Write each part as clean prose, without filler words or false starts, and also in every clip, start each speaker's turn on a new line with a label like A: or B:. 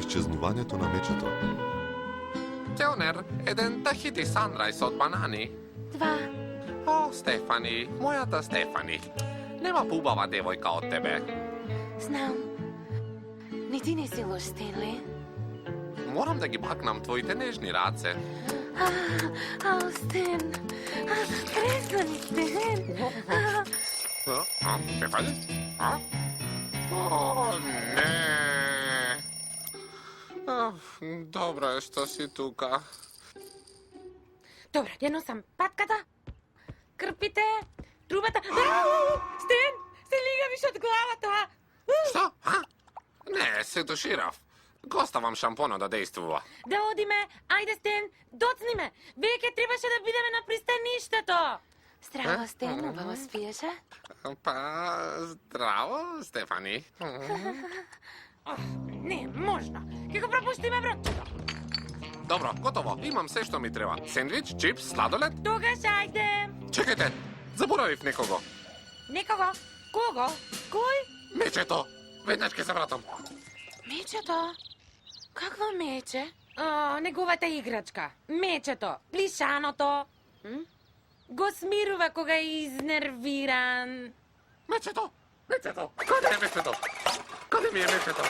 A: исчезнувањето на мечето.
B: Теонер, еден тахити санрајс од банани.
C: 2.
B: О, Стефани, мојата Стефани. Нема поубава девојка од тебе.
C: Знам. Ни ти не си лош, Стенли.
B: Морам да ги бакнам твоите нежни раце.
C: Ау, Стен. Престани, Стен.
B: Стефани? О, не. Добро е што си тука.
C: Добро, ја носам патката, крпите, трубата. Стен, се лигавиш од главата.
B: Што? Не, се туширав. Го оставам шампоно да дејствува.
C: Да одиме, ајде, Стен, доцни ме. Веќе требаше да бидеме на пристаништето. Здраво, Стен, убаво спиеше?
B: Па, здраво, Стефани.
C: Не, можно. Ке го пропуштиме бродчето.
B: Добро, готово. Имам се што ми треба. Сендвич, чипс, сладолед.
C: Тогаш ајде.
B: Чекајте, заборавив некого.
C: Некого? Кого? Кој?
B: Мечето. Веднаш ке се вратам.
C: Мечето? Какво мече? Неговата играчка. Мечето. Плишаното. Го смирува кога е изнервиран.
B: Мечето! Мечето! Каде е мечето? Каде ми е мечето?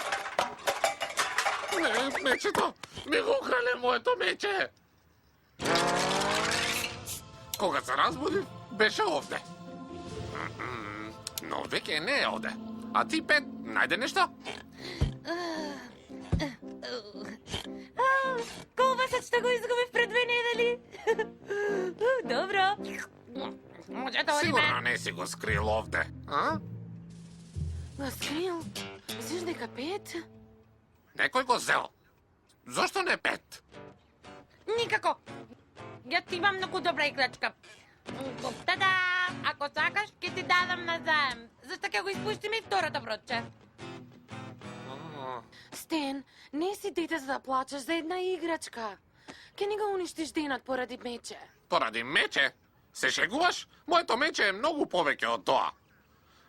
B: Не, мечето! Ми го украле моето мече! Кога се разбудив, беше овде. Но веќе не е овде. А ти, Пет, најде нешто?
C: Колбасот што го изгубив пред 2 недели. Добро. Може да одиме.
B: Сигурно не си го скрил овде, а?
C: Го скрил? Мислиш дека Пет?
B: Некој го зел. Зошто не Пет?
C: Никако. Ја ти имам многу добра играчка. Тада, ако сакаш, ќе ти дадам назаем. Зашто ќе го испуштиме и второто бродче. Стен, не си дете за да плачеш за една играчка. Ке не го уништиш денот поради мече.
B: Поради мече? Се шегуваш? Моето мече е многу повеќе од тоа.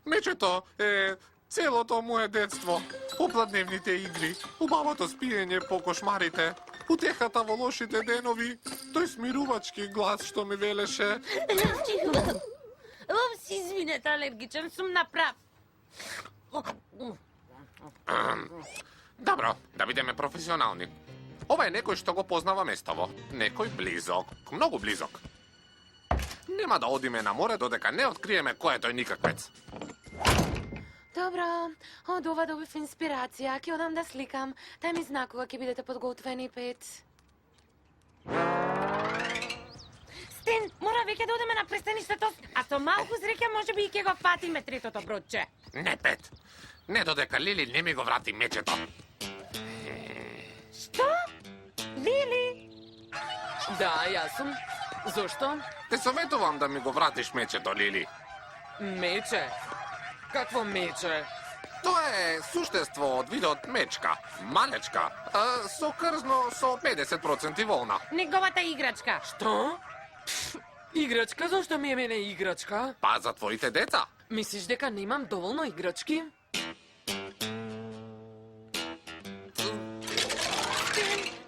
B: Мечето е целото мое детство. Попладневните игри, убавото спиење по кошмарите, утехата во лошите денови, тој смирувачки глас што ми велеше.
C: Упс, извинете, алергичен сум направ.
B: Добро, да бидеме професионални. Ова е некој што го познава местово. Некој близок, многу близок. Нема да одиме на море додека не откриеме кој е тој никаквец.
C: Добро, од ова добив инспирација, ќе одам да сликам. Тај ми знак кога ќе бидете подготвени, Пет. Стен, мора веќе да одиме на пристаништето, а со малку среќа може би и ќе го фатиме третото бродче.
B: Не, Пет. Не додека Лили не ми го врати мечето.
C: Што? Лили?
D: Да, јас сум. Зошто?
B: Те советувам да ми го вратиш мечето, Лили.
D: Мече? Какво мече?
B: Тоа е суштество од видот мечка, малечка, со крзно со 50% волна.
C: Неговата играчка.
D: Што? Играчка? Зошто ми е мене играчка?
B: Па за твоите деца.
D: Мислиш дека немам доволно играчки?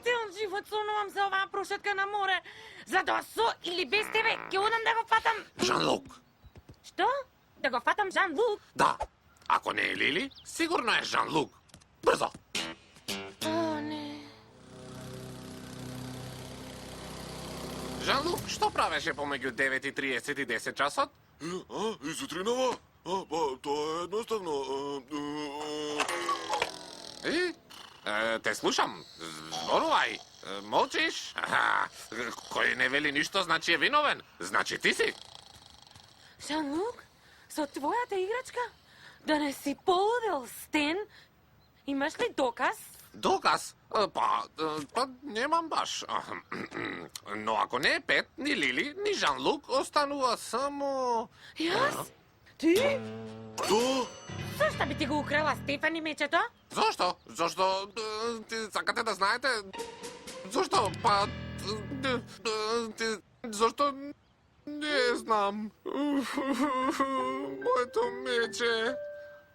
C: Цел живот сонувам за оваа прошетка на море. Затоа со или без тебе ќе одам да го фатам.
B: Жан-Лук.
C: Што? Да го фатам Жан-Лук?
B: Да. Ако не е Лили, сигурно е Жан-Лук. Брзо.
C: О, не.
B: Жан-Лук, што правеше помеѓу 9:30 и 10 часот?
A: И сутринава? Па, тоа е едноставно.
B: И? Те слушам. Зборувај. Молчиш? Кој не вели ништо, значи е виновен. Значи ти си.
C: Жан-Лук? Со твојата играчка? Да не си полудел, Стен? Имаш ли доказ?
B: Доказ? Па немам баш. Но ако не е Пет, ни Лили, ни Жан-Лук, останува само...
C: Јас? Ти?
A: Што?
C: Зошто би ти го украла Стефани мечето?
B: Зошто? Зошто? Сакате да знаете? Зошто? Па... Зошто? Не знам. Моето мече.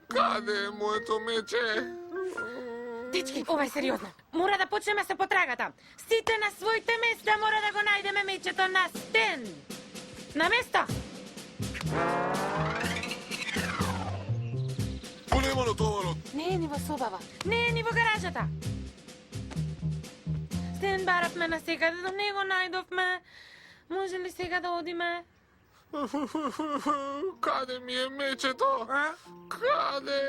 B: Каде е моето мече?
C: Дечки, ова е сериозно. Мора да почнеме со потрагата. Сите на своите места, мора да го најдеме мечето на Стен. На место!
A: Го нема на товарот.
C: Не е ни во собава. Не е ни во гаражата. Стен баравме на секаде, да не го најдовме. Може ли сега да одиме?
B: Каде ми е мечето? Каде?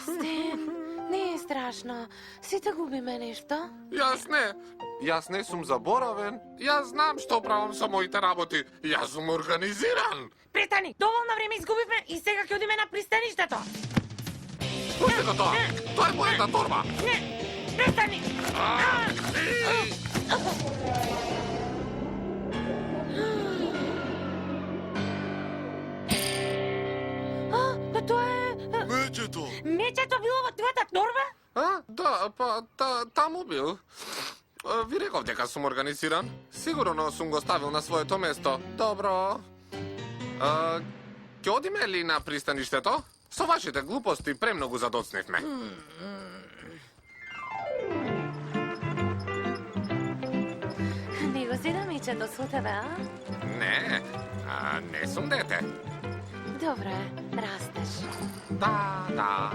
C: Стен, не е страшно. Сите губиме нешто.
B: Јас не сум заборавен. Јас знам што правам со моите работи. Јас сум организиран.
C: Престани, доволно време изгубивме и сега ќе одиме на пристаништето.
B: Пусти го тоа. Тоа е мојата торба.
C: Не, престани. Па тоа е...
A: Мечето.
C: Мечето било во твојата торба?
B: Да, па таму бил. Ви реков дека сум организиран. Сигурно сум го ставил на своето место. Добро. Ќе одиме ли на пристаништето? Со вашите глупости премногу задоцневме.
C: Не го си да мечето со тебе, а?
B: Не, не сум дете.
C: Добре, растеш.
B: Да.